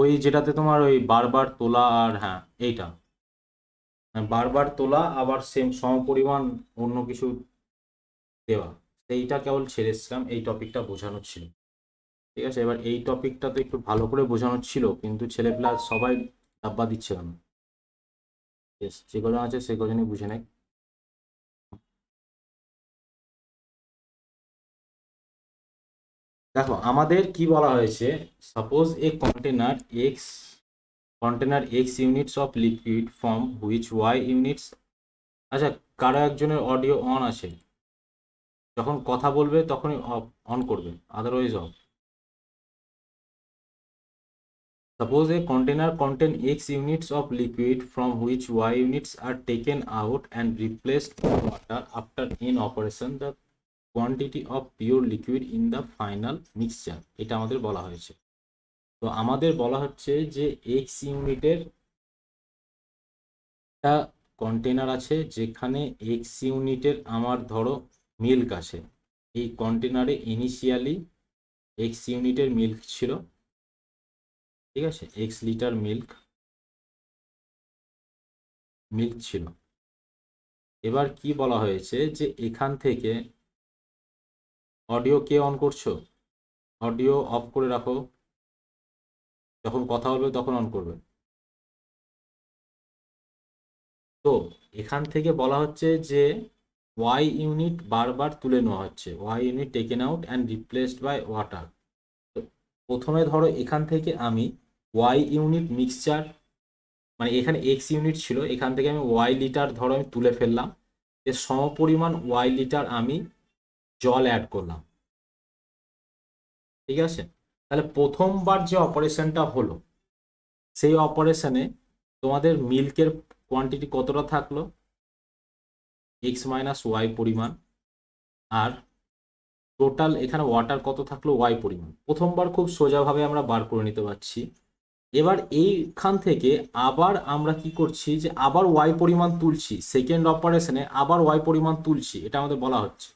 ওই যেটাতে তোমার ওই বারবার তোলা, আর হ্যাঁ এইটা বারবার তোলা আবার সেম সমপরিমাণ অন্য কিছু দেওয়া, সেইটা কেবল ছেড়ে এসেছিলাম, এই টপিকটা বোঝানোর ছিল। ঠিক আছে, এবার এই টপিকটা তো একটু ভালো করে বোঝানোর ছিল, কিন্তু ছেলেপেলা সবাই ডাব্বা দিচ্ছিল না। বেশ, যে কজন আছে সে কজনই বুঝে নেয়। দেখো আমাদের কি বলা হয়েছে, suppose a container X units of liquid form which Y units. আচ্ছা, কারো একজনের অডিও অন আছে, যখন কথা বলবে তখনই অন করবে, otherwise of. Suppose a container contain X units of liquid from which Y units are taken out and replaced by water after in operation the quantity of pure liquid in the final mixture, এটা আমাদের বলা হয়েছে। তো আমাদের বলা হচ্ছে যে X ইউনিটের একটা কন্টেনার আছে, যেখানে X ইউনিটের আমার ধরো মিল্ক আছে। এই কন্টেনারে ইনিশিয়ালি X ইউনিটের মিল্ক ছিল, ঠিক আছে, X লিটার মিল্ক ছিল। এবার কি বলা হয়েছে যে এখান থেকে অডিও কে অন করছো, অডিও অফ করে রাখো, যখন কথা বলবে তখন অন করবে। তো এখান থেকে বলা হচ্ছে যে ওয়াই ইউনিট বারবার তুলে নেওয়া হচ্ছে, Y unit taken out and replaced by water. তো প্রথমে ধরো এখান থেকে আমি ওয়াই ইউনিট মিক্সচার, মানে এখানে এক্স ইউনিট ছিল, এখান থেকে আমি ওয়াই লিটার ধরো আমি তুলে ফেললাম, এর সমপরিমাণ ওয়াই লিটার আমি জল অ্যাড করলাম। ঠিক আছে, তাহলে প্রথমবার যে অপারেশনটা হলো, সেই অপারেশনে তোমাদের মিল্কের কোয়ান্টিটি কতটা থাকলো, এক্স মাইনাস ওয়াই পরিমাণ, আর টোটাল এখানে ওয়াটার কত থাকলো, ওয়াই পরিমাণ। প্রথমবার খুব সোজাভাবে আমরা বার করে নিতে পারছি। এবার এইখান থেকে আবার আমরা কি করছি, যে আবার ওয়াই পরিমাণ তুলছি, সেকেন্ড অপারেশনে আবার ওয়াই পরিমাণ তুলছি, এটা আমাদের বলা হচ্ছে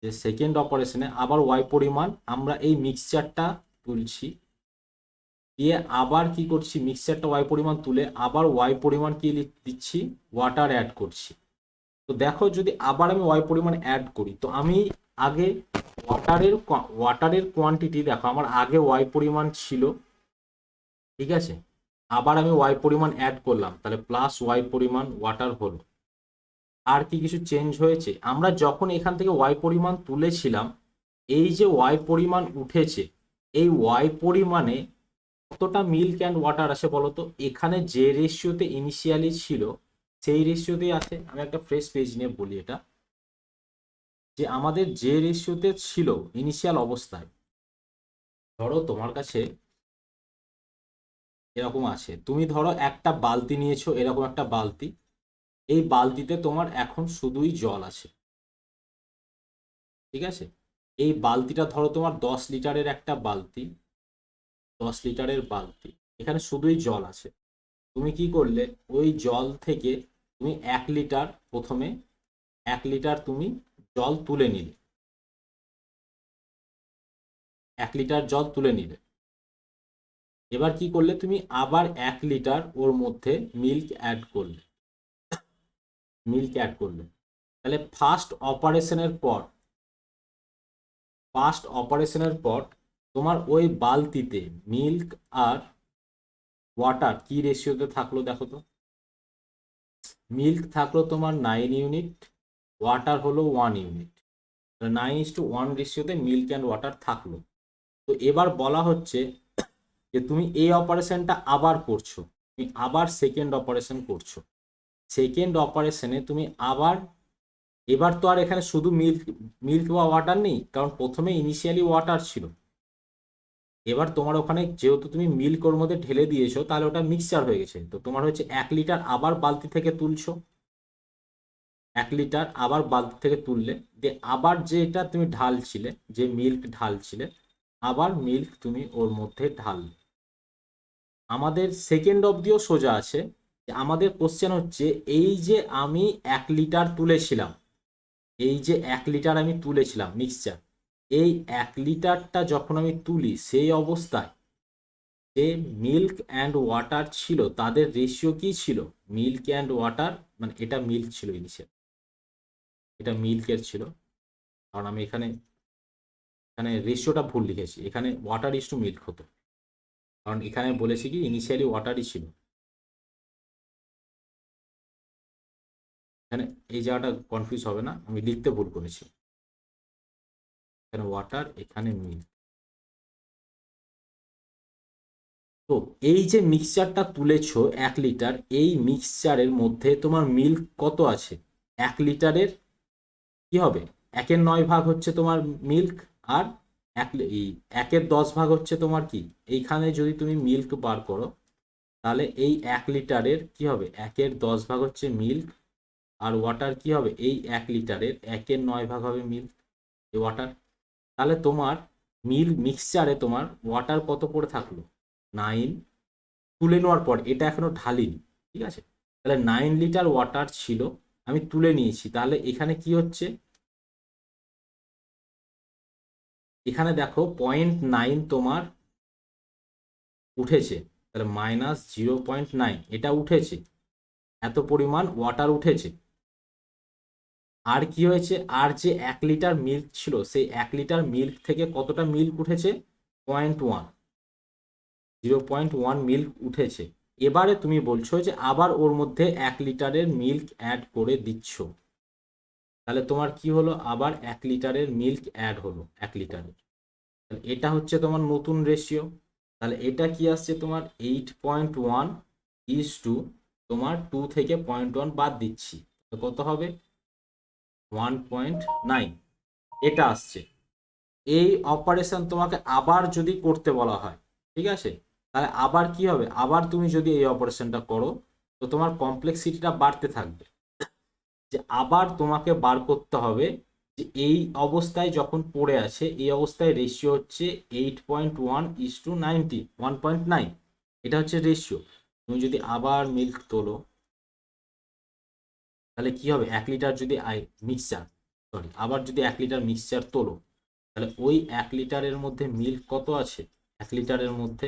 যে সেকেন্ড অপারেশনে আবার ওয়াই পরিমাণ আমরা এই মিক্সচারটা তুলছি, দিয়ে আবার কি করছি, মিক্সচারটা ওয়াই পরিমাণ তুলে আবার ওয়াই পরিমাণ কি দিচ্ছি, ওয়াটার অ্যাড করছি। তো দেখো যদি আবার আমি ওয়াই পরিমাণ অ্যাড করি, তো আমি আগে ওয়াটারের কোয়ান্টিটি দেখো আমার আগে ওয়াই পরিমাণ ছিল, ঠিক আছে, আবার আমি ওয়াই পরিমাণ অ্যাড করলাম, তাহলে প্লাস ওয়াই পরিমাণ ওয়াটার হলো। আর কি কিছু চেঞ্জ হয়েছে, আমরা যখন এখান থেকে ওয়াই পরিমাণ তুলেছিলাম, এই যে ওয়াই পরিমাণ উঠেছে, এই ওয়াই পরিমাণে কতটা মিল্ক অ্যান্ড ওয়াটার আছে বলতো, এখানে যে রেশিওতে ইনিশিয়ালি ছিল সেই রেশিওতেই আছে। আমি একটা ফ্রেশ পেজ নিয়ে বলি এটা, যে আমাদের যে রেশিওতে ছিল ইনিশিয়াল অবস্থায়, ধরো তোমার কাছে এরকম আছে, তুমি ধরো একটা বালতি নিয়েছো, এরকম একটা বালতি, এই বালতিতে তোমার এখন শুধুই জল আছে, ঠিক আছে। এই বালতিটা ধরো তোমার 10 লিটারের একটা বালতি, 10 লিটারের বালতি, এখানে শুধুই জল আছে। তুমি কি করলে, ওই জল থেকে তুমি 1 লিটার প্রথমে 1 লিটার তুমি জল তুলে নিলে, 1 লিটার জল তুলে নিলে। এবার কি করলে, তুমি আবার 1 লিটার ওর মধ্যে মিল্ক অ্যাড করলে। তাহলে ফার্স্ট অপারেশনের পর তোমার ওই বালতিতে মিল্ক আর ওয়াটার কি রেশিওতে থাকলো দেখো তো। মিল্ক থাকলো তোমার 9 ইউনিট, ওয়াটার হলো 1 ইউনিট, 9:1 রেশিওতে মিল্ক অ্যান্ড ওয়াটার থাকলো। তো এবার বলা হচ্ছে যে তুমি এই অপারেশনটা আবার করছো, তুমি আবার সেকেন্ড অপারেশন করছো। সেকেন্ড অপারেশনে তুমি আবার, এবার তো আর এখানে শুধু মিল্ক মিল্ক বা ওয়াটার নেই, কারণ প্রথমে ইনিশিয়ালি ওয়াটার ছিল। এবার তোমার ওখানে যেহেতু তুমি মিল্ক ওর মধ্যে ঢেলে দিয়েছো, তাহলে ওটা মিক্সচার হয়ে গেছে। তো তোমার হচ্ছে 1 লিটার আবার বালতি থেকে তুলছো, 1 লিটার আবার বালতি থেকে তুললে, দিয়ে আবার যেটা তুমি ঢালছিলে, যে মিল্ক ঢালছিলে, আবার মিল্ক তুমি ওর মধ্যে ঢাললে। আমাদের সেকেন্ড অবধিও সোজা আছে। আমাদের কোশ্চেন হচ্ছে, এই যে আমি 1 লিটার তুলেছিলাম, এই যে 1 লিটার আমি তুলেছিলাম মিক্সচার, এই 1 লিটারটা যখন আমি তুলি সেই অবস্থায় যে মিল্ক অ্যান্ড ওয়াটার ছিল তাদের রেশিও কি ছিল, মিল্ক অ্যান্ড ওয়াটার, মানে এটা মিল্ক ছিল ইনিশিয়াল, এটা মিল্কের ছিল, কারণ আমি এখানে এখানে রেশিওটা ভুল লিখেছি, এখানে ওয়াটার ইস টু মিল্ক হতো, কারণ এখানে বলেছি কি ইনিশিয়ালি ওয়াটারই ছিল, এখানে এই জায়গাটা কনফিউজ হবে না, আমি লিখতে ভুল করেছি, এখানে ওয়াটার এখানে মিল্ক। তো এই যে মিক্সচারটা তুলেছো 1 লিটার, এই মিক্সচারের মধ্যে তোমার মিল্ক কত আছে, 1 লিটারের কি হবে 1/9 হচ্ছে তোমার মিল্ক, আর এই 1/10 হচ্ছে তোমার কি, এইখানে যদি তুমি মিল্ক বার করো তাহলে এই 1 লিটারের কি হবে 1/10 হচ্ছে মিল্ক, আর ওয়াটার কি হবে এই 1 লিটারের 1/9 হবে মিল্ক, এই ওয়াটার। তাহলে তোমার মিক্সচারে তোমার ওয়াটার কত পড়ে থাকলো 9, তুলে নেওয়ার পর এটা এখনো ঢালিনি, ঠিক আছে, তাহলে 9 লিটার ওয়াটার ছিল, আমি তুলে নিয়েছি, তাহলে এখানে কি হচ্ছে, এখানে দেখো 0.9 তোমার উঠেছে, তাহলে -0.9 এটা উঠেছে, এত পরিমাণ ওয়াটার উঠেছে। আর কি হয়েছে, আর যে 1 লিটার মিল্ক ছিল সেই 1 লিটার মিল্ক থেকে কতটা মিল্ক উঠেছে 0.1, 0.1 মিল্ক উঠেছে। এবারে তুমি বলছো যে আবার ওর মধ্যে 1 লিটারের মিল্ক অ্যাড করে দিচ্ছ, তাহলে তোমার কি হলো, আবার 1 লিটারের মিল্ক অ্যাড হলো 1 লিটারের, তাহলে এটা হচ্ছে তোমার নতুন রেশিও। তাহলে এটা কি আসছে তোমার 8.1 ইস টু তোমার 2 থেকে 0.1 বাদ দিচ্ছি, তো কত হবে 1.9, এটা আসছে। এই অপারেশন তোমাকে আবার যদি করতে বলা হয়, ঠিক আছে, তাহলে আবার কি হবে, আবার তুমি যদি এই অপারেশনটা করো তো তোমার কমপ্লেক্সিটিটা বাড়তে থাকবে, যে আবার তোমাকে বার করতে হবে যে এই অবস্থায় যখন পড়ে আছে এই অবস্থায় রেশিও হচ্ছে 8.1 ইস টু 1.9, এটা হচ্ছে রেশিও। তুমি যদি আবার মিল্ক তোলো তাহলে কি হবে, 1 লিটার যদি মিক্সচার, সরি আবার যদি 1 লিটার মিক্সচার তোলো তাহলে ওই 1 লিটারের মধ্যে মিল্ক কত আছে, 1 লিটারের মধ্যে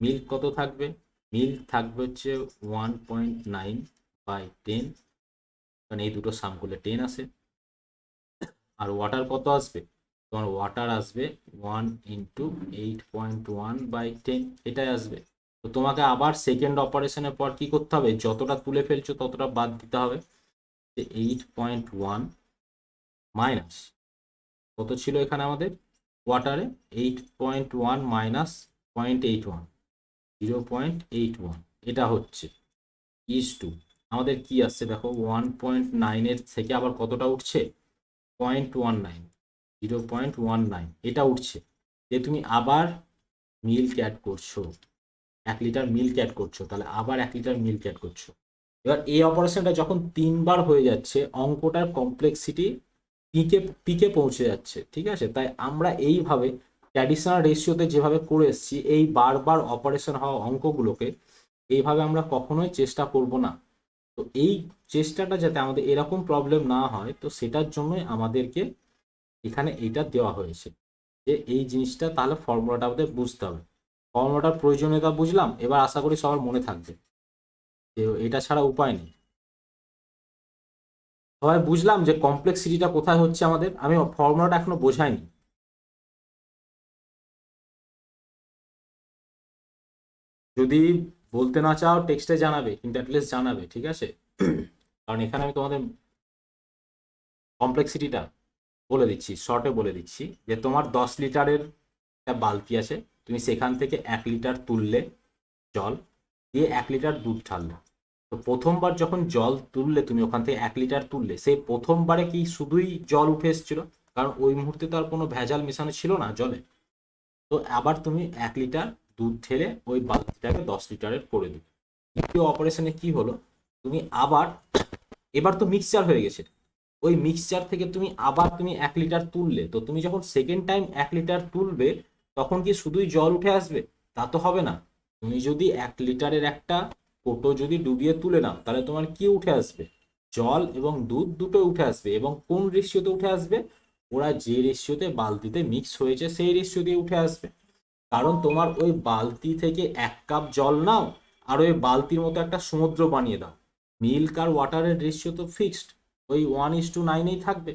মিল্ক কত থাকবে, মিল্ক থাকবে হচ্ছে 1.9/10, কারণ এই দুটো সাম করলে 10 আসে। আর ওয়াটার কত আসবে, তোমার ওয়াটার আসবে 1 × 8.1/10, এটাই আসবে। তো তোমাকে আবার সেকেন্ড অপারেশনের পর কি করতে হবে, যতটা তুলে ফেলছো ততটা বাদ দিতে হবে, যে 8.1 মাইনাস কত ছিল এখানে আমাদের ওয়াটারে, 8.1 মাইনাস 0.81, 0.81, এটা হচ্ছে ইস টু আমাদের কি আসছে দেখো 1.9 থেকে আবার কতটা উঠছে 0.19, 0.19 এটা উঠছে, যে তুমি আবার মিল্ক অ্যাড করছো 1 লিটার মিল্ক অ্যাড করছো, তাহলে আবার 1 লিটার মিল্ক অ্যাড করছো। এবার এই অপারেশনটা যখন 3বার হয়ে যাচ্ছে অঙ্কটার কমপ্লেক্সিটি পিকে পিকে পৌঁছে যাচ্ছে, ঠিক আছে, তাই আমরা এইভাবে ট্র্যাডিশনাল রেশিওতে যেভাবে করে এসেছি এই বারবার অপারেশন হওয়া অঙ্কগুলোকে এইভাবে আমরা কখনোই চেষ্টা করব না। তো এই চেষ্টাটা যাতে আমাদের এরকম প্রবলেম না হয়, তো সেটার জন্যই আমাদেরকে এখানে এইটা দেওয়া হয়েছে, যে এই জিনিসটা তাহলে ফর্মুলাটা আমাদের বুঝতে হবে। ফর্মুলাটার প্রয়োজনীয়তা বুঝলাম, এবার আশা করি সবার মনে থাকবে যে এটা ছাড়া উপায় নেই। সবাই বুঝলাম যে কমপ্লেক্সিটিটা কোথায় হচ্ছে আমাদের, আমি ফর্মুলাটা এখনো বোঝাইনি, যদি বলতে না চাও টেক্সটে জানাবে, কিন্তু অ্যাটলিস্ট জানাবে, ঠিক আছে, কারণ এখানে আমি তোমাদের কমপ্লেক্সিটিটা বলে দিচ্ছি, শর্টে বলে দিচ্ছি, যে তোমার 10 লিটারের একটা বালতি আছে, তুমি সেখান থেকে 1 লিটার তুললে জল দিয়ে 1 লিটার দুধ ঢাললে, তো প্রথমবার যখন জল তুললে তুমি ওখান থেকে 1 লিটার তুললে, সেই প্রথমবারে কি শুধুই জল উঠে এসেছিল, কারণ ওই মুহূর্তে তো আর কোনো ভেজাল মেশানো ছিল না জলে, তো আবার তুমি 1 লিটার দুধ ঢেলে ওই বালতিটাকে 10 লিটারের করে দিবে। দ্বিতীয় অপারেশনে কি হলো, তুমি আবার, এবার তো মিক্সচার হয়ে গেছে, ওই মিক্সচার থেকে তুমি আবার তুমি 1 লিটার তুললে, তো তুমি যখন সেকেন্ড টাইম 1 লিটার তুলবে তখন কি শুধুই জল উঠে আসবে, তা তো হবে না, তুমি যদি 1 লিটারের একটা কোটো যদি ডুবিয়ে তুলে নাও তাহলে তোমার কি উঠে আসবে, জল এবং দুধ দুটো উঠে আসবে, এবং কোন রেশিওতে উঠে আসবে ওরা যে রেশিওতে বালতিতে মিক্স হয়েছে সেই রেশিও দিয়ে উঠে আসবে। কারণ তোমার ওই বালতি থেকে 1 কাপ জল নাও আর ওই বালতির মতো একটা সমুদ্র বানিয়ে দাও, মিল্ক আর ওয়াটারের রেশিও তো ফিক্সড, ওই 1:9 থাকবে,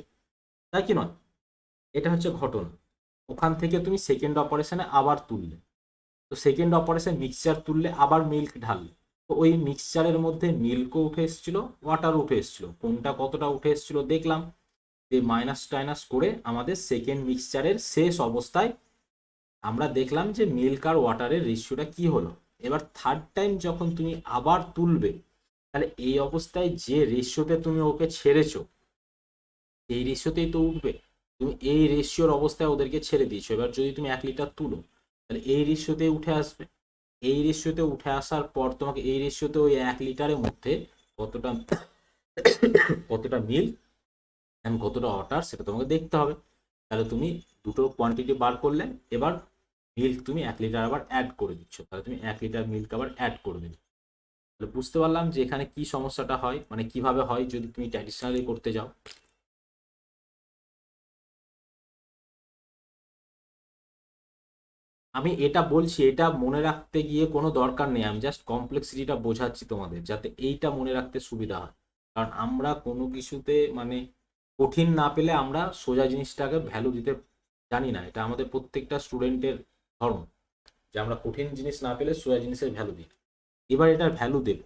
তাই কি নয়? এটা হচ্ছে ঘটনা। ওখান থেকে তুমি সেকেন্ড অপারেশনে আবার তুললে, তো সেকেন্ড অপারেশন মিক্সচার তুললে আবার মিল্ক ঢাললে, তো ওই মিক্সচারের মধ্যে মিল্কও উঠে এসেছিল, ওয়াটার উঠে এসেছিল, কোনটা কতটা উঠে এসেছিল দেখলাম, যে মাইনাস টাইনাস করে আমাদের সেকেন্ড মিক্সচারের শেষ অবস্থায় আমরা দেখলাম যে মিল্ক আর ওয়াটারের রেশিওটা কি হলো। এবার থার্ড টাইম যখন তুমি আবার তুলবে, তাহলে এই অবস্থায় যে রেশিওতে তুমি ওকে ছেড়েছো এই রেশিওতেই তো উঠবে। তুমি এই রেশিওর অবস্থায় ওদেরকে ছেড়ে দিয়েছো, এবার যদি তুমি 1 লিটার তুলো তাহলে এই রেশিওতে উঠে আসবে। এই রেশিওতে উঠে আসার পর তোমাকে এই রেশিওতে ওই 1 লিটারের মধ্যে কতটা কতটা মিল্ক অ্যান্ড কতটা ওয়াটার সেটা তোমাকে দেখতে হবে। তাহলে তুমি দুটো কোয়ান্টিটি বার করলে, এবার মিল্ক তুমি 1 লিটার আবার অ্যাড করে দিচ্ছ, তাহলে তুমি 1 লিটার মিল্ক আবার অ্যাড করে দিচ্ছ। তাহলে বুঝতে পারলাম যে এখানে কি সমস্যাটা হয়, মানে কিভাবে হয় যদি তুমি ট্র্যাডিশনালি করতে যাও। আমি এটা বলছি, এটা মনে রাখতে গিয়ে কোনো দরকার নেই, আমি জাস্ট কমপ্লেক্সিটিটা বোঝাচ্ছি তোমাদের যাতে এইটা মনে রাখতে সুবিধা হয়। কারণ আমরা কোনো কিছুতে মানে কঠিন না পেলে আমরা সোজা জিনিসটাকে ভ্যালু দিতে জানি না, এটা আমাদের প্রত্যেকটা স্টুডেন্টের ধর্ম, যে আমরা কঠিন জিনিস না পেলে সোজা জিনিসের ভ্যালু দিই। এবার এটার ভ্যালু দেব,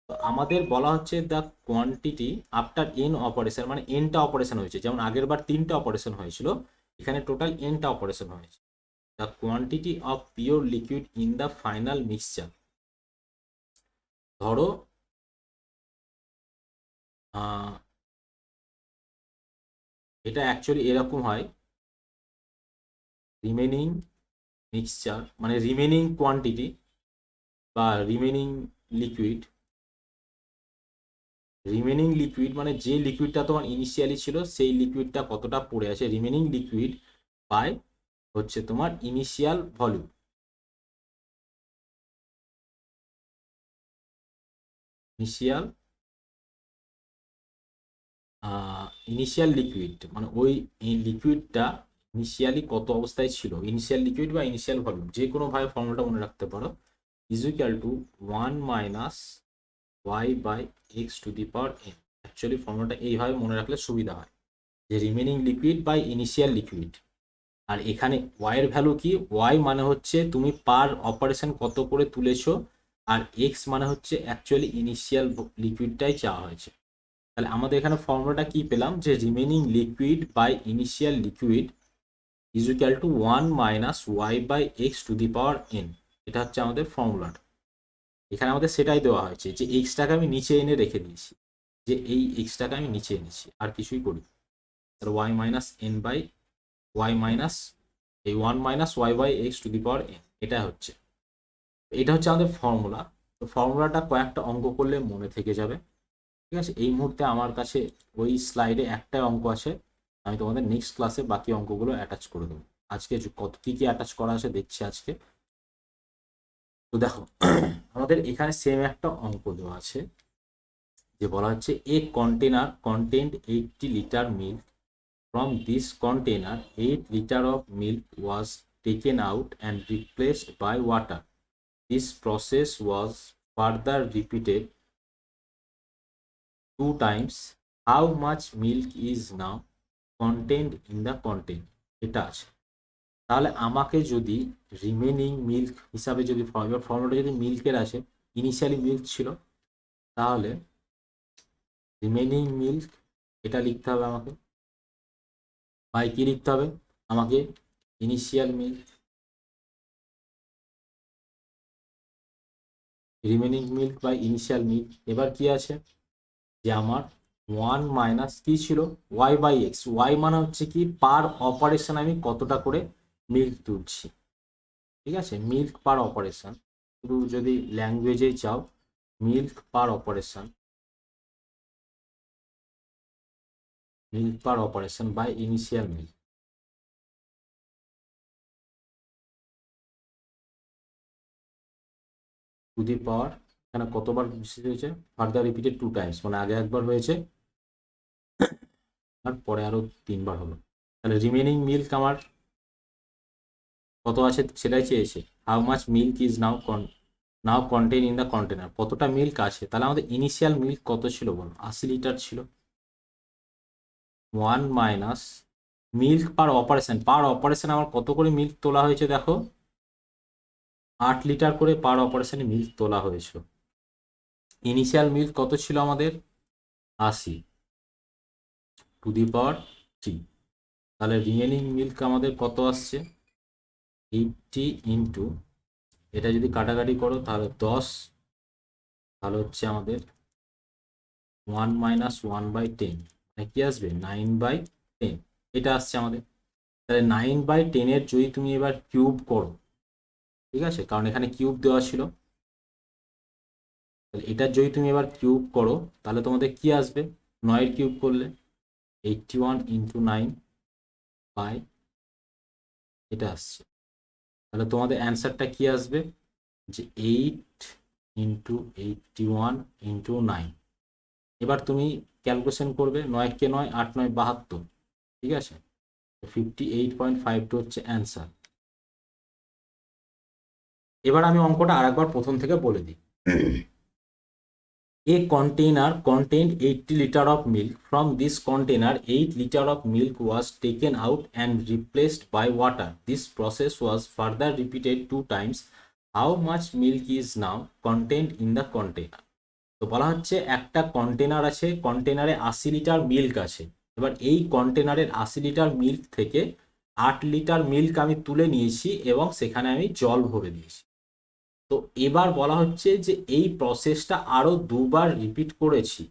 তো আমাদের বলা হচ্ছে the quantity after N operation, মানে এনটা অপারেশন হয়েছে, যেমন আগের বার 3টা অপারেশন হয়েছিল, এখানে টোটাল এনটা অপারেশন হয়েছে। The quantity of pure liquid in the final mixture. ধরো এটা অ্যাকচুয়ালি এরকম হয়, রিমেনিং মিক্সচার মানে রিমেনিং কোয়ান্টিটি বা রিমেনিং লিকুইড, রিমেনিং লিকুইড মানে যে লিকুইডটা তোমার ইনিশিয়ালি ছিল সেই লিকুইডটা কতটা পড়ে আছে, রিমেনিং লিকুইড বাই হচ্ছে তোমার initial volume. Initial initial liquid মানে ওই লিকুইডটা ইনিশিয়ালি কত অবস্থায় ছিল, ইনিশিয়াল লিকুইড বা ইনিশিয়াল ভলিউম যে কোনো ভাবে ফর্মুলাটা মনে রাখতে পারো, is equal to 1 - y/x⁴n। Actually ফর্মুলাটা এইভাবে মনে রাখলে সুবিধা হয়, যে remaining liquid by initial liquid. আর এখানে ওয়াই এর ভ্যালু কি, ওয়াই মানে হচ্ছে তুমি পার অপারেশন কত করে তুলেছো, আর এক্স মানে হচ্ছে অ্যাকচুয়ালি ইনিশিয়াল লিকুইডটাই চাওয়া হয়েছে। তাহলে আমাদের এখানে ফর্মুলাটা কি পেলাম, যে remaining liquid by initial liquid is equal to 1 - y/x⁴n। এটা হচ্ছে আমাদের ফর্মুলাটা। এখানে আমাদের সেটাই দেওয়া হয়েছে যে এক্সটাকে আমি নিচে এনে রেখে দিয়েছি, যে এই এক্সটাকে আমি নিচে এনেছি আর কিছুই করি, তাহলে y মাইনাস এই 1 - y/x⁴n এটা হচ্ছে, এটা হচ্ছে আমাদের ফর্মুলা। তো ফর্মুলাটা কয়েকটা অঙ্ক করলে মনে থেকে যাবে, ঠিক আছে? এই মুহূর্তে আমার কাছে ওই স্লাইডে একটাই অঙ্ক আছে, আমি তোমাদের নেক্সট ক্লাসে বাকি অঙ্কগুলো অ্যাটাচ করে দেবো। আজকে কত কি কি অ্যাটাচ করা আছে দেখছি আজকে। তো দেখো আমাদের এখানে সেম একটা অঙ্ক দেওয়া আছে, যে বলা হচ্ছে a container content 80 litre milk, from this container 8 litre of milk was taken out and replaced by water. This process was further repeated 2 times. How much milk is now contained in the container? এটা আছে। তাহলে আমাকে যদি remaining milk হিসাবে যদি ফর্মুলাটা যদি মিল্কের আছে, ইনিশিয়ালি মিল্ক ছিল, তাহলে রিমেনিং মিল্ক এটা লিখতে হবে আমাকে, বাই কি লিখতে হবে আমাকে, initial milk, remaining milk by initial milk. এবার কি আছে, যে আমার 1 - কি ছিল, y/x। ওয়াই মানে হচ্ছে কি পার অপারেশন আমি কতটা করে মিল্ক তুলছি, ঠিক আছে? মিল্ক পার অপারেশন, শুধু যদি ল্যাঙ্গুয়েজেই চাও, milk per operation, milk per operation by initial milk to the power, এখানে কতবার হয়েছে, ফার্দার রিপিটেড 2 times, মানে আগে একবার হয়েছে আর পরে আরো 3বার হলো। তাহলে রিমেনিং মিল্ক আমার কত আছে সেটাই চেয়েছে, how much milk is now contain in the container, কতটা মিল্ক আছে। তাহলে আমাদের ইনিশিয়াল মিল্ক কত ছিল বলো, 80 লিটার ছিল। 1 মাইনাস মিল্ক পার অপারেশন আমার কত করে মিল্ক তোলা হয়েছে দেখো, 8 লিটার করে পার অপারেশনে মিল্ক তোলা হয়েছিল। ইনিশিয়াল মিল্ক কত ছিল আমাদের, 80 টু দি পাওয়ার 3। তাহলে রিমেনিং মিল্ক আমাদের কত আসছে, 80 ইন্টু, এটা যদি কাটাকাটি করো তাহলে 10, তাহলে হচ্ছে আমাদের 1 মাইনাস 1/10, মানে কি আসবে 9/10, এটা আসছে আমাদের। তাহলে 9/10 যদি তুমি এবার কিউব করো, ঠিক আছে, কারণ এখানে কিউব দেওয়া ছিল, তাহলে এটার যদি তুমি এবার কিউব করো তাহলে তোমাদের কি আসবে, 9 কিউব করলে 81 ইন্টু 9 বাই, এটা আসছে। তাহলে তোমাদের অ্যান্সারটা কি আসবে, যে 8 ইন্টু 81 ইন্টু 9। এবার তুমি ক্যালকুলেশন করবে, 9 কে 9, 8 9 72, ঠিক আছে, 58.52 হচ্ছে অ্যান্সার। এবার আমি অঙ্কটা আরেকবার প্রথম থেকে বলে দিই। A container contained 80 liter of milk. From this container, 8 liter of milk was taken out and replaced by water. This process was further repeated 2 times. How much milk is now contained in the container? তো বলা হচ্ছে একটা container আছে, কন্টেনারে 80 litre milk আছে। এবার এই কন্টেনারের 80 litre milk থেকে 8 লিটার মিল্ক আমি তুলে নিয়েছি এবং সেখানে আমি জল ভরে দিয়েছি। তো এবার বলা হচ্ছে যে এই প্রসেসটা আরো দুবার রিপিট করেছি,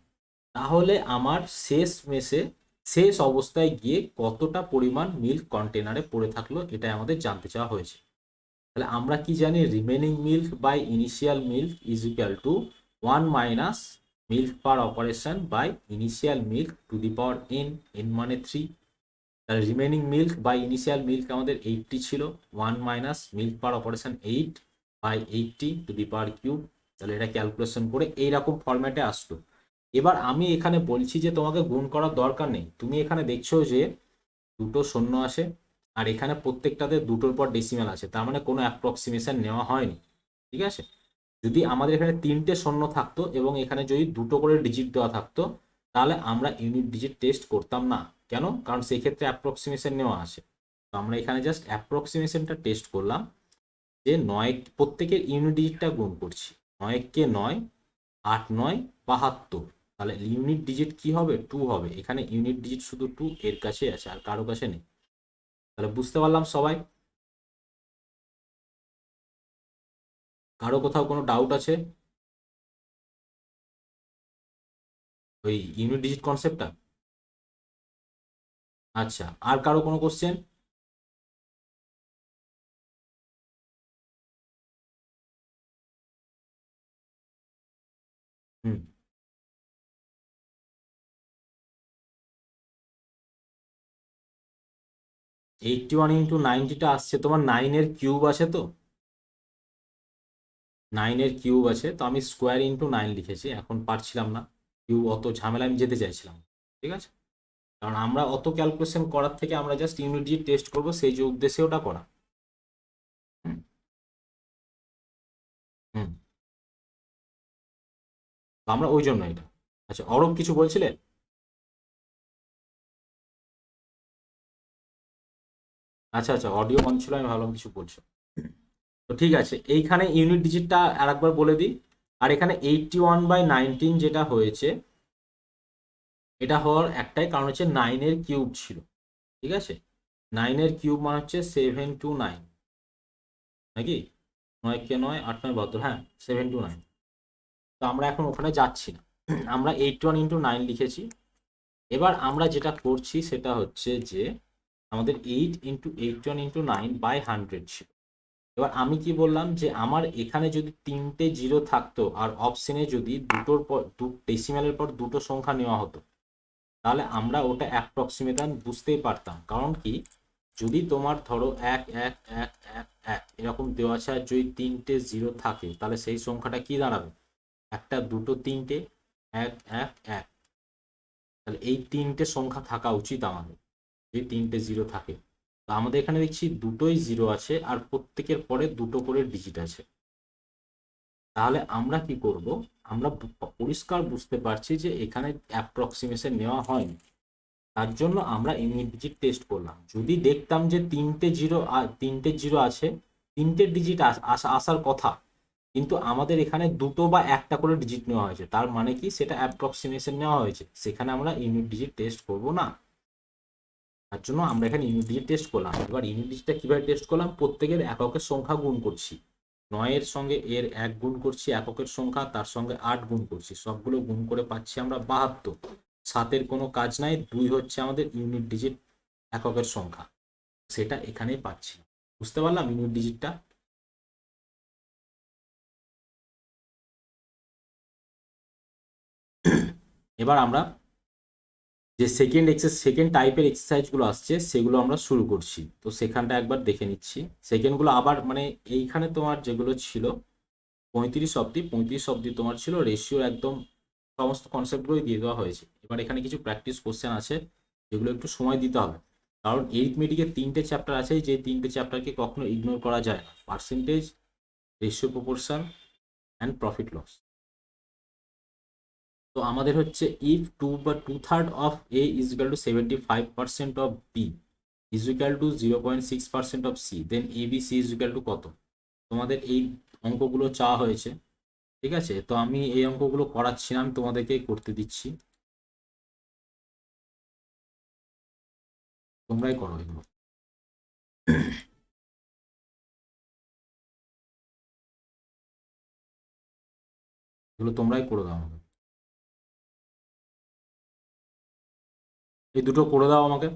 তাহলে আমার শেষ অবস্থায় গিয়ে কতটা পরিমাণ মিল্ক কন্টেনারে পড়ে থাকলো, এটাই আমাদের জানতে চাওয়া হয়েছে। তাহলে আমরা কি জানি, remaining milk by initial milk is equal to 1 minus milk per operation by initial milk to the power n, n মানে 3। তাহলে remaining milk by initial milk আমাদের 80 ছিল, 1 minus milk per operation 8 by 80 to the power cube. তাহলে এটা calculation করে এইরকম ফরম্যাটে আসলো। এবার আমি এখানে বলছি যে তোমাকে গুণ করার দরকার নেই, তুমি এখানে দেখছো যে দুটো শূন্য আসে আর এখানে প্রত্যেকটাতে দুটোর পর ডেসিমাল আছে, তার মানে কোনো অ্যাপ্রক্সিমেশন নেওয়া হয়নি, ঠিক আছে। যদি আমাদের এখানে 3টে শূন্য থাকতো এবং এখানে যদি দুটো করে ডিজিট দেওয়া থাকতো, তাহলে আমরা ইউনিট ডিজিট টেস্ট করতাম না। কেন, কারণ সেই ক্ষেত্রে অ্যাপ্রক্সিমেশন নেওয়া আছে। তো আমরা এখানে জাস্ট অ্যাপ্রক্সিমেশনটা টেস্ট করলাম, যে 9 প্রত্যেকের ইউনিট ডিজিটটা গুণ করছি, 9 কে 9, 8 9 72। তাহলে ইউনিট ডিজিট কি হবে, 2 হবে। এখানে ইউনিট ডিজিট শুধু 2 এর কাছে আছে, আর কারো কাছে নেই। তাহলে বুঝতে পারলাম সবাই, কারো কোথাও কোনো ডাউট আছে ওই ইউনিট ডিজিট কনসেপ্টটা? আচ্ছা, আর কারো কোনো কোশ্চেন? হুম, 81 ইন্টু 90টা আসছে তোমার 9-এর কিউব আছে, তো 9-এর কিউব আছে, তো আমি স্কোয়ার ইন্টু 9 লিখেছি, এখন পারছিলাম না কিউব, অত ঝামেলা আমি যেতে চাইছিলাম, ঠিক আছে। কারণ আমরা অত ক্যালকুলেশন করার থেকে আমরা জাস্ট ইউনিট ডিজিট টেস্ট করবো, সেই যে উদ্দেশ্যে ওটা করা। হুম হুম, তো আমরা ওই জন্য এটা। আচ্ছা, অরূপ কিছু বলছিলে? আচ্ছা আচ্ছা, অডিও অন ছিল, আমি ভাবলাম কিছু বলছো। তো ঠিক আছে, এইখানে ইউনিট ডিজিটটা আরেকবার বলে দিই। আর এখানে 81/19 যেটা হয়েছে, এটা হওয়ার একটাই কারণ হচ্ছে 9-এর কিউব ছিল, ঠিক আছে। 9-এর কিউব মানে হচ্ছে 729, নাকি? 9 কে 9, 8 9 72, হ্যাঁ 729। তো আমরা এখন ওখানে যাচ্ছি না, আমরা 81 ইন্টু 9 লিখেছি। এবার আমরা যেটা করছি সেটা হচ্ছে যে আমাদের 8 ইন্টু 81 ইন্টু 9/100 ছিল। এবার আমি কি বললাম, যে আমার এখানে যদি 3টে জিরো থাকতো আর অপশনে যদি দুটোর পর ডেসিমালের পর দুটো সংখ্যা নেওয়া হতো, তাহলে আমরা ওটা অ্যাপ্রক্সিমেশন বুঝতেই পারতাম। কারণ কি, যদি তোমার ধরো 1 1 1 1 1 এরকম দেওয়া আছে আর যদি 3টে জিরো থাকে, তাহলে সেই সংখ্যাটা কি দাঁড়াবে, একটা দুটো তিনটে 1 1 1। তাহলে এই 3টে সংখ্যা থাকা উচিত আমাদের। যদি 3টে জিরো থাকে, তো আমাদের এখানে দেখছি দুটোই জিরো আছে আর প্রত্যেকের পরে দুটো করে ডিজিট আছে। তাহলে আমরা কি করব, আমরা পরিষ্কার বুঝতে পারছি যে এখানে অ্যাপ্রক্সিমেশন নেওয়া হয়নি। তার জন্য আমরা ইউনিট ডিজিট টেস্ট করলাম। যদি দেখতাম যে তিনটে জিরো আছে, তিনটে ডিজিট আসার কথা, কিন্তু আমাদের এখানে দুটো বা একটা করে ডিজিট নেওয়া হয়েছে, তার মানে কি সেটা অ্যাপ্রক্সিমেশন নেওয়া হয়েছে, সেখানে আমরা ইউনিট ডিজিট টেস্ট করব না। তার জন্য আমরা এখানে ইউনিট ডিজিট টেস্ট করলাম। এবার ইউনিট ডিজিটটা কিভাবে টেস্ট করলাম, প্রত্যেকের এককের সংখ্যা গুণ করছি, 9-এর সঙ্গে এর 1 গুণ করছি এককের সংখ্যা, তার সঙ্গে 8 গুণ করছি, সবগুলো গুণ করে পাচ্ছি আমরা 72। 7-এর কোনো কাজ নাই, 2 হচ্ছে আমাদের ইউনিট ডিজিট এককের সংখ্যা, সেটা এখানেই পাচ্ছি। বুঝতে পারলাম ইউনিট ডিজিটটা। এবার আমরা যে সেকেন্ড টাইপের এক্সারসাইজগুলো আসছে সেগুলো আমরা শুরু করছি। তো সেখানটা একবার দেখে নিচ্ছি। সেকেন্ডগুলো আবার মানে এইখানে তোমার যেগুলো ছিল 35 অব্দি তোমার ছিল রেশিও, একদম সমস্ত কনসেপ্টগুলোই দিয়ে দেওয়া হয়েছে। এবার এখানে কিছু প্র্যাকটিস কোশ্চেন আছে যেগুলো একটু সময় দিতে হবে, কারণ এরিথমেটিকের 3টে চ্যাপ্টার আছে, যে 3টে চ্যাপ্টারকে কখনো ইগনোর করা যায় না: percentage, ratio proportion and profit loss. তো আমাদের হচ্ছে if 2/3 of A is equal to 75% of B is equal to 0.6% of C, then A B C is equal to কত? তোমাদের এই অঙ্কগুলো চাওয়া হয়েছে, ঠিক আছে? তো আমি এই অঙ্কগুলো করাচ্ছি না, আমি তোমাদেরকে করতে দিচ্ছি, তোমরাই করো এগুলো। এগুলো তোমরাই করে দাও আমাকে, এই দুটো করে দাও আমাকে।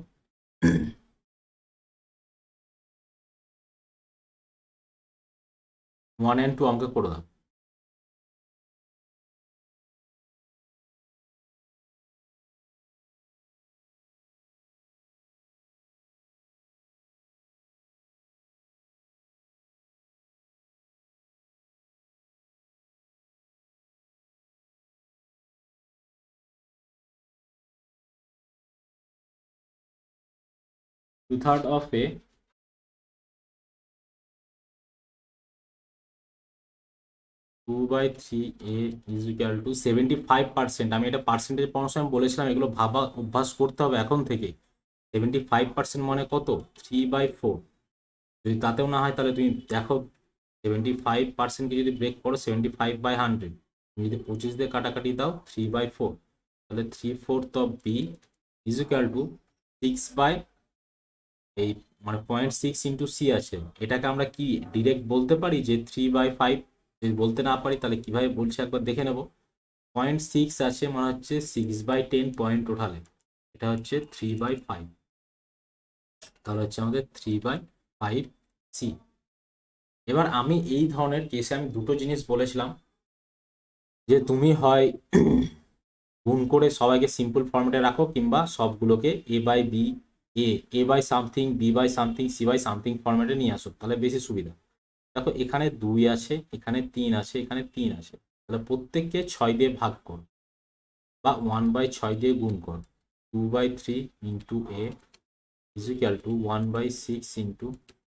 1 and 2 আমাকে করে দাও। 2/3 of A 2/3 A is equal to 75%। আমি এটা পার্সেন্টেজ পড়ানোর সময় বলেছিলাম, এগুলো ভাবা অভ্যাস করতে হবে এখন থেকে। 75% মানে কত? 3/4। যদি তাতেও না হয় তাহলে তুমি দেখো, 75%কে যদি ব্রেক করো 75/100, তুমি যদি 25 দিয়ে কাটাকাটি দাও 3/4, তাহলে 3/4 of B is equal to 6 এই মানে 0.6 ইন্টু সি আছে, এটাকে আমরা কি ডিরেক্ট বলতে পারি যে 3/5? যদি বলতে না পারি তাহলে কিভাবে বলছি একবার দেখে নেব। 0.6 আছে মানে হচ্ছে 6/10 পয়েন্ট টোটালে, এটা হচ্ছে 3/5, তাহলে হচ্ছে আমাদের 3/5 সি। এবার আমি এই ধরনের কেসে আমি দুটো জিনিস বলেছিলাম, যে তুমি হয় গুণ করে সবাইকে সিম্পল ফর্মেটে রাখো, কিংবা সবগুলোকে A by B, A by something, B by something, C by something ফর্মেটে নিয়ে আসো, তাহলে বেশি সুবিধা। দেখো এখানে 2 আছে, এখানে 3 আছে, এখানে 3 আছে, তাহলে প্রত্যেককে 6 দিয়ে ভাগ করো বা 1/6 দিয়ে গুণ করো। 2/3 into A is equal to 1/6 into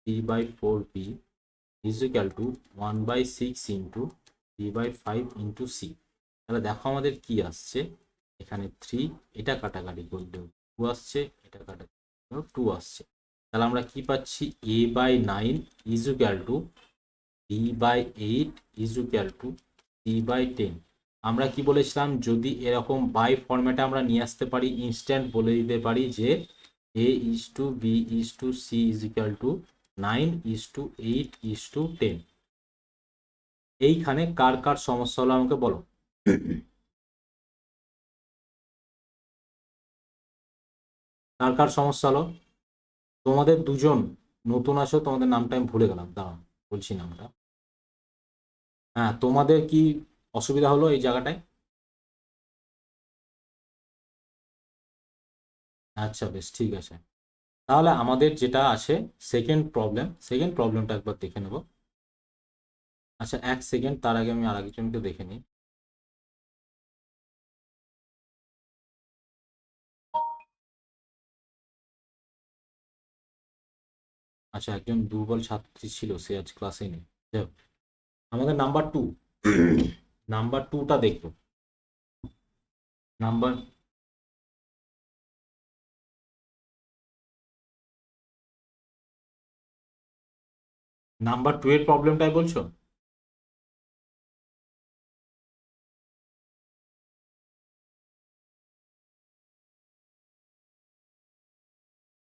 3/4 B is equal to 1/6 into 3/5 into C. তাহলে দেখো আমাদের কি আসছে, এখানে 3, এটা কাটাকাটি করলেও 2 আসছে, এটা কাটাকাটি করলেও 2 আসছে। তাহলে আমরা কি পাচ্ছি, a/9 is equal two b/8 is equal two c/10। আমরা কি বলেছিলাম, যদি এরকম বাই ফরম্যাটে আমরা নিয়ে আসতে পারি, ইনস্ট্যান্ট বলে দিতে পারি যে a/b/c ইজ ইকুয়াল টু 9:8:10। এইখানে কার কার সমস্যা হলো আমাকে বলো। কার কার সমস্যা হলো? তোমাদের দুজন নতুন আছো, তোমাদের নামটা আমি ভুলে গেলাম, দাঁড়াও বলছি নামটা। হ্যাঁ, তোমাদের কি অসুবিধা হলো এই জায়গাটায়? আচ্ছা বেশ, ঠিক আছে। তাহলে আমাদের যেটা আছে সেকেন্ড প্রবলেমটা একবার দেখে নেব। আচ্ছা 1 সেকেন্ড, তার আগে আমি আরেকজনকে দেখে নিই। আচ্ছা, একজন দুর্বল ছাত্রী ছিল, সে আজ ক্লাসে নেই। যাই হোক, আমাদের নাম্বার টু, নাম্বার টুটা দেখবো। নাম্বার নাম্বার টু এর প্রবলেমটাই বলছো?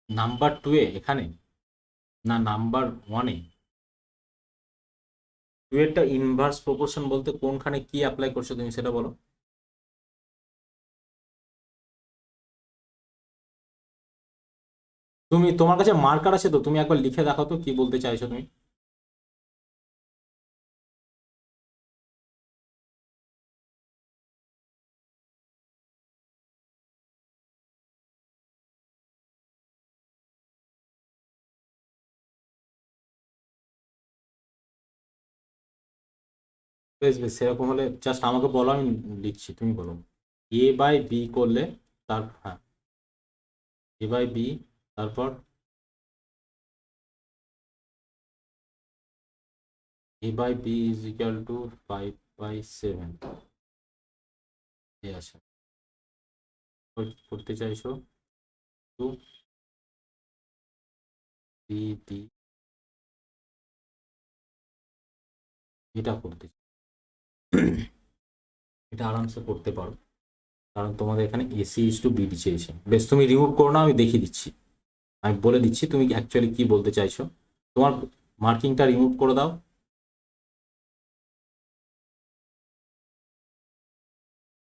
নাম্বার টু এ এখানে, না নাম্বার ওয়ানে? টু এরটা ইনভার্স প্রপোর্শন বলতে কোনখানে কি অ্যাপ্লাই করছো তুমি সেটা বলো। তুমি, তোমার কাছে মার্কার আছে তো, তুমি একবার লিখে দেখো তো কি বলতে চাইছো তুমি। বেশ বেশ, সেরকম হলে জাস্ট আমাকে বলো, আমি লিখছি, তুমি বলো। এ বাই বি করলে, তার, হ্যাঁ, এ বাই বি, তারপর A by B is equal to 5/7। এ আছে, করতে চাইছো টু বি ডি, এটা করতে, এটা আরামসে করতে পারো, কারণ তোমাদের এখানে এসি ইজ টু বিডি চেয়েছে। বেশ, তুমি রিমুভ করো না, আমি দেখিয়ে দিচ্ছি, আমি বলে দিচ্ছি তুমি অ্যাকচুয়ালি কি বলতে চাইছো। তোমার মার্কিংটা রিমুভ করে দাও,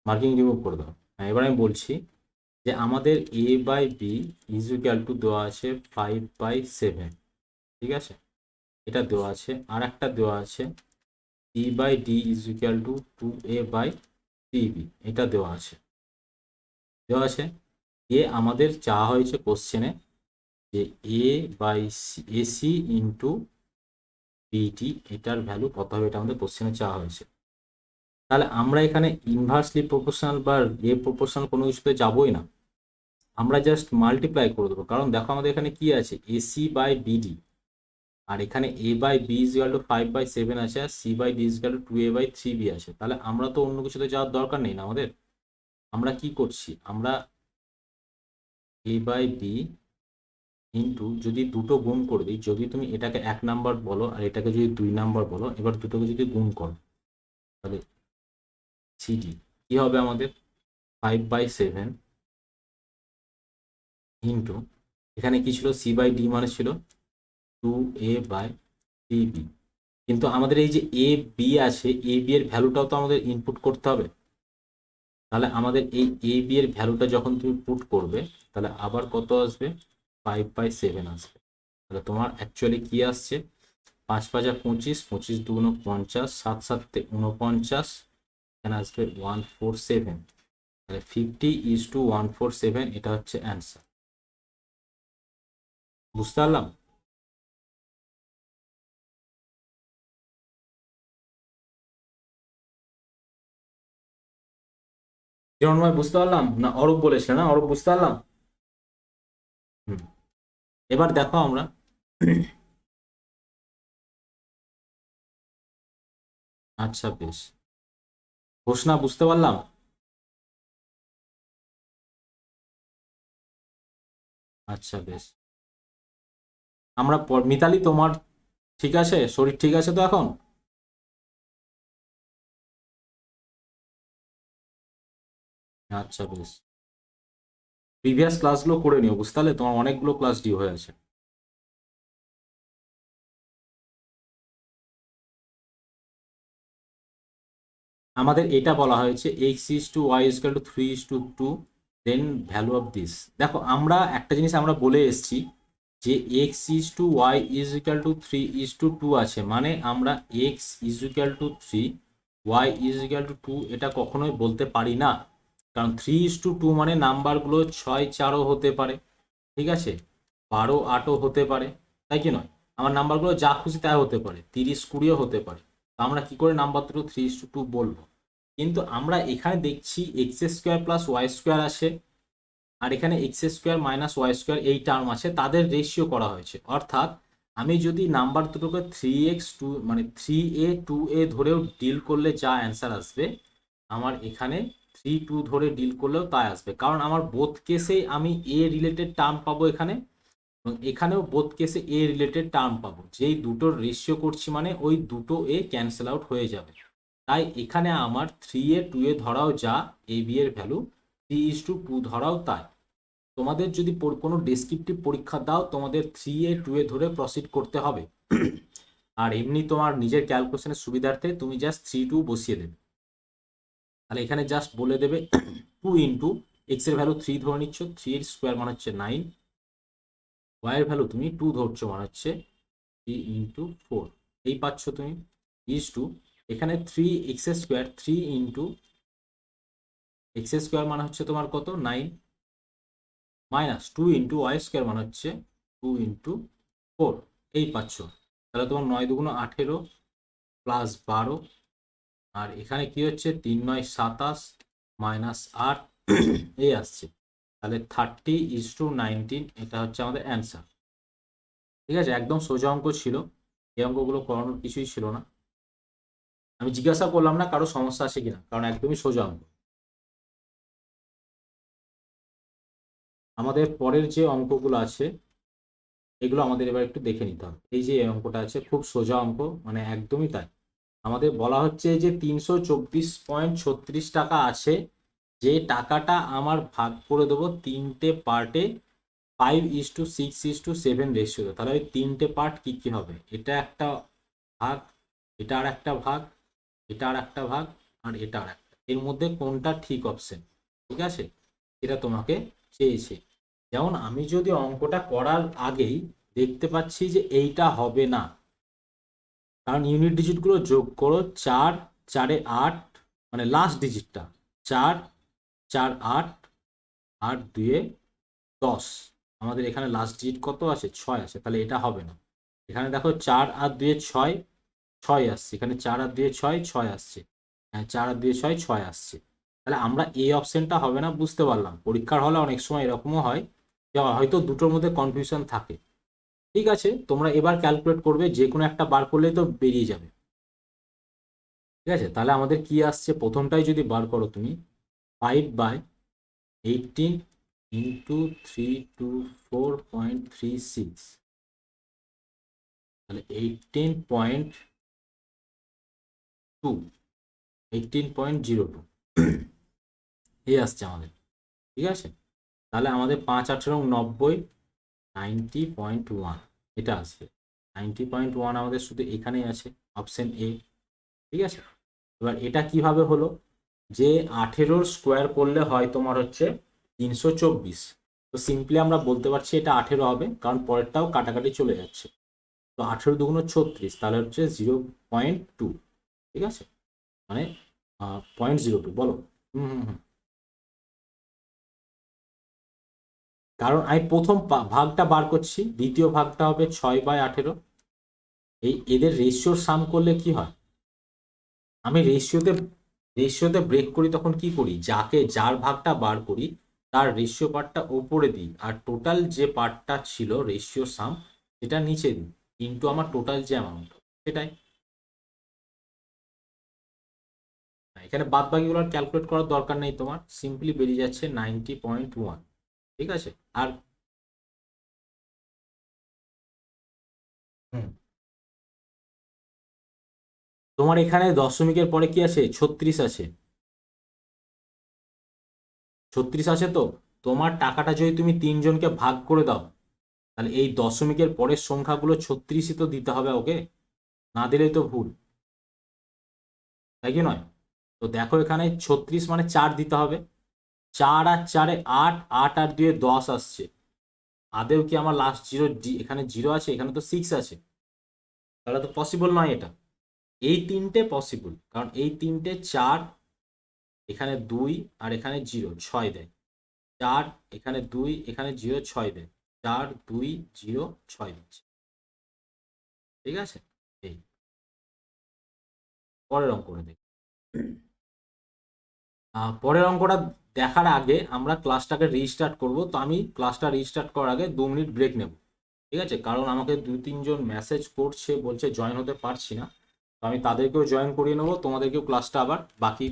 মার্কিং রিমুভ করে দাও। হ্যাঁ, এবার আমি বলছি যে আমাদের A by B is equal to দেওয়া আছে 5/7, ঠিক আছে, এটা দেওয়া আছে। আর একটা দেওয়া আছে D by D is equal to 2a/3b, এটা দেওয়া আছে, দেওয়া আছে। এ আমাদের চাওয়া হয়েছে কোশ্চেনে যে এ বাই এসি ইন্টু বিটি, এটার ভ্যালু কত হবে, এটা আমাদের কোশ্চেনে চাওয়া হয়েছে। তাহলে আমরা এখানে ইনভার্সলি প্রপোর্শনাল বা এ প্রপোর্শনাল কোনো কিছুতে যাবোই না, আমরা জাস্ট মাল্টিপ্লাই করে দেবো। কারণ দেখো আমাদের এখানে কি আছে, এসি বাই বিডি, আর এখানে A by B is equal to 5/7 আছে, আর C by D is equal to 2a/3b আছে। তাহলে আমরা তো অন্য কিছুতে যাওয়ার দরকার নেই না আমাদের। আমরা কি করছি, আমরা এ বাই বি ইন্টু, যদি দুটো গুণ করে দিই, যদি তুমি এটাকে 1 নাম্বার বলো আর এটাকে যদি 2 নাম্বার বলো, এবার দুটোকে যদি গুণ করো, তাহলে সিডি কি হবে আমাদের, 5/7 ইন্টু, এখানে কি ছিল, সি বাই ডি মানে ছিল 2a/3b। কিন্তু আমাদের এই যে এ বি আছে, এ বি এর ভ্যালুটাও তো আমাদের ইনপুট করতে হবে। তাহলে আমাদের এই এ বি এর ভ্যালুটা যখন তুমি পুট করবে, তাহলে আবার কত আসবে, 5/7 আসবে। তাহলে তোমার অ্যাকচুয়ালি কি আসছে, 5×5 = 25, 25×2 = 50, 7×7 = 49, এখানে আসবে 147। তাহলে 50:147, এটা হচ্ছে অ্যান্সার। বুঝতে পারলাম? হিরণময় বুঝতে পারলাম না? অরূপ বলেছিল না, অরূপ বুঝতে পারলাম। হুম, এবার দেখো আমরা, আচ্ছা বেশ, ঘোষণা বুঝতে পারলাম। আচ্ছা বেশ, আমরা মিতালি, তোমার ঠিক আছে, শরীর ঠিক আছে তো এখন? আচ্ছা বেশ, প্রিভিয়াস ক্লাসগুলো করে নিও, বুঝতে পারলে, তোমার অনেকগুলো ক্লাস ডিউ হয়ে আছে। আমাদের এটা বলা হয়েছে X is to Y is to 3:2, then value of this. দেখো আমরা একটা জিনিস আমরা বলে এসেছি যে X is to Y is equal to 3:2 আছে, মানে আমরা X is equal to 3, Y is equal to 2 এটা কখনোই বলতে পারি না। কারণ 3:2 মানে নাম্বারগুলো 6-4ও হতে পারে, ঠিক আছে, 12-8ও হতে পারে, তাই কি নয়? আমার নাম্বারগুলো যা খুশি তাই হতে পারে, 30-20ও হতে পারে। তো আমরা কি করে নাম্বার দুটো 3:2 বলবো? কিন্তু আমরা এখানে দেখছি x² + y² আছে, আর এখানে x² - y² এই টার্ম আছে, তাদের রেশিও করা হয়েছে। অর্থাৎ আমি যদি নাম্বার দুটোকে 3x2 মানে 3a 2a ধরেও ডিল করলে যা অ্যান্সার আসবে, আমার এখানে 3 2 ধরে ডিল করলেও তাই আসবে, কারণ আমার বোথ কেসেই আমি এ রিলেটেড টার্ম পাবো এখানে, এবং এখানেও বোথ কেসে এ রিলেটেড টার্ম পাবো। যেই দুটোর রেশিও করছি মানে ওই দুটো এ ক্যান্সেল আউট হয়ে যাবে। তাই এখানে আমার 3a 2a ধরাও যা, এ বি এর ভ্যালু 3:2 ধরাও তাই। তোমাদের যদি কোনো ডেসক্রিপটিভ পরীক্ষা দাও, তোমাদের 3a 2a ধরে প্রসিড করতে হবে। আর এমনি তোমার নিজের ক্যালকুলেশনের সুবিধার্থে তুমি জাস্ট 3 2 বসিয়ে দেবে। তাহলে এখানে জাস্ট বলে দেবে 2 ইন্টু এক্স এর ভ্যালু 3 ধরে নিচ্ছ, 3 এর স্কোয়ার মানে হচ্ছে 9, ওয়াই এর ভ্যালু তুমি 2 ধরছো মানে হচ্ছে 3 × 4, এই পাচ্ছ তুমি ইজ টু এখানে 3x² 3 ইন্টু x² মানে হচ্ছে তোমার কত 9, মাইনাস 2 ইন্টু y² মানে হচ্ছে 2 × 4, এই পাচ্ছ। তাহলে তোমার 9 2 18 প্লাস 12, আর এখানে কি হচ্ছে 3 9 27 মাইনাস 8 এই আসছে। তাহলে 30:19, এটা হচ্ছে আমাদের অ্যান্সার। ঠিক আছে, একদম সোজা অঙ্ক ছিল, এই অঙ্কগুলো করানোর কিছুই ছিল না। আমি জিজ্ঞাসা করলাম না কারো সমস্যা আছে কিনা, কারণ একদমই সোজা অঙ্ক। আমাদের পরের যে অঙ্কগুলো আছে এগুলো আমাদের এবার একটু দেখে নিতে হবে। এই যে অঙ্কটা আছে খুব সোজা অঙ্ক, মানে একদমই তাই। আমাদের বলা হচ্ছে যে 324.36 টাকা আছে, যে টাকাটা আমার ভাগ করে দেবো তিনটে পার্টে 5:6:7 রেশিও। তাহলে ওই তিনটে পার্ট কি কি হবে, এটা একটা ভাগ, এটা আর একটা ভাগ, এটা আর একটা ভাগ, আর এটা আর একটা, এর মধ্যে কোনটা ঠিক অপশন, ঠিক আছে, এটা তোমাকে চেয়েছে। যেমন আমি যদি অঙ্কটা করার আগেই দেখতে পাচ্ছি যে এইটা হবে না, কারণ ইউনিট ডিজিটগুলো যোগ করো, 4 4 8, মানে লাস্ট ডিজিটটা 4 4 8, 8 2 10, আমাদের এখানে লাস্ট ডিজিট কত আছে 6 আছে, তাহলে এটা হবে না। এখানে দেখো 4 আর 2 6, 6 আসছে, এখানে 4 আর 2 6 6 আসছে, হ্যাঁ 4 আর 2 6 6 আসছে। তাহলে আমরা এই অপশনটা হবে না, বুঝতে পারলাম। পরীক্ষার হলে অনেক সময় এরকমও হয় যে হয়তো দুটোর মধ্যে কনফিউশন থাকে। ঠিক আছে, তোমরা এবার ক্যালকুলেট করবে, যে কোনো একটা বার করলেই তো বেরিয়ে যাবে। ঠিক আছে, তাহলে আমাদের কি আসছে, প্রথমটাই যদি বার করো তুমি 5/18 ইন্টু 324.36, তাহলে 18.02 এই আসছে আমাদের। ঠিক আছে, তাহলে আমাদের 5 18 90, 90.1 এটা আসবে। 90.1 আমাদের শুধু এখানেই আছে, অপশন এ। ঠিক আছে, এবার এটা কিভাবে হলো, যে 18 স্কোয়ার করলে হয় তোমার হচ্ছে 324, তো সিম্পলি আমরা বলতে পারছি এটা 18 হবে, কারণ পরেরটাও কাটাকাটি চলে যাচ্ছে। তো 18 2 36, তাহলে হচ্ছে 0.2, ঠিক আছে, মানে 0.02 বলো। হুম হুম হুম, কারণ আমি প্রথম ভাগটা বার করছি, দ্বিতীয় ভাগটা হবে 6/18। এই এদের রেশিওর সাম করলে কি হয়, আমি রেশিওতে ব্রেক করি, তখন কি করি, যার ভাগটা বার করি তার রেশিও পার্টটা ওপরে দিই, আর টোটাল যে পার্টটা ছিল রেশিও সাম সেটা নিচে দিই, কিন্তু আমার টোটাল যে অ্যামাউন্ট সেটাই। এখানে বাদ বাকিগুলো ক্যালকুলেট করার দরকার নেই তোমার, সিম্পলি বেরিয়ে যাচ্ছে 90.1। ঠিক আছে, আর হুম, তোমার এখানে দশমিকের পরে কি আছে, 36 আছে, 36 আছে। তো তোমার টাকাটা যদি তুমি তিনজনকে ভাগ করে দাও, তাহলে এই দশমিকের পরের সংখ্যাগুলো 36ই তো দিতে হবে ওকে, না দিলেই তো ভুল, তাই কি নয়? তো দেখো এখানে 36 মানে 4 দিতে হবে, 4 আর 4 8, 8 আর 2 10 আসছে। আদেও কি আমার লাস্ট জিরো, এখানে জিরো আছে, এখানে তো 6 আছে, তাহলে তো পসিবল নয় এটা। এই তিনটে পসিবল, কারণ এই তিনটে 4, এখানে 2 আর এখানে 0 6 দেয়, 4 এখানে 2 এখানে 0 6 দেয়, 4 2 0 6 দিচ্ছে। ঠিক আছে, এই পরের অঙ্কটা দেখি। পরের অঙ্কটা দেখার আগে আমরা ক্লাসটাকে রিস্টার্ট করব, তো আমি ক্লাসটা রিস্টার্ট করার আগে 2 মিনিট ব্রেক নেব। ঠিক আছে, কারণ আমাকে 2-3 জন মেসেজ করছে, বলছে জয়েন হতে পারছি না, তো আমি তাদেরকেও জয়েন করিয়ে নেবো, তোমাদেরকেও ক্লাসটা আবার বাকি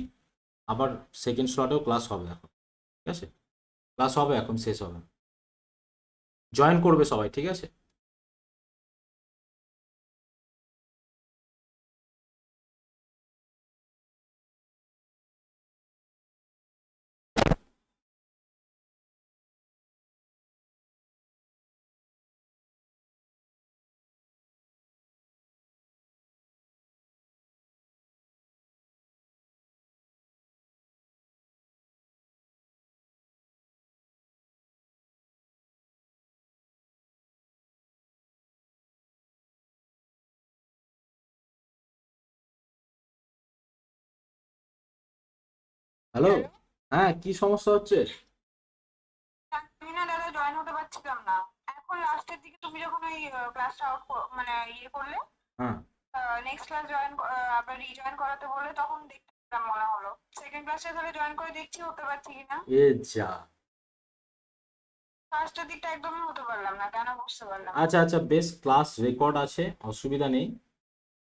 আবার সেকেন্ড স্লটেও ক্লাস হবে এখন। ঠিক আছে, ক্লাস হবে এখন, শেষ হবে, জয়েন করবে সবাই, ঠিক আছে। হ্যালো। হ্যালো। হ্যাঁ, কি সমস্যা হচ্ছে? আমি না দাদা জয়েন হতে পারছিলাম না। এখন লাস্টের দিকে তুমি যখন ওই ক্লাসটা আউট মানে ইয়ে করলে, হ্যাঁ। নেক্সট ক্লাস জয়েন আবার রিজয়েন করাতে বললে, তখন দেখতে পেলাম, মনে হলো সেকেন্ড ক্লাসে তাহলে জয়েন করে দেখছি হতে পারছি কিনা। এ যা। ফার্স্টের দিকটা একদমই হতে পারলাম না, কেন বুঝতে পারলাম না। আচ্ছা আচ্ছা, বেশ, ক্লাস রেকর্ড আছে, অসুবিধা নেই।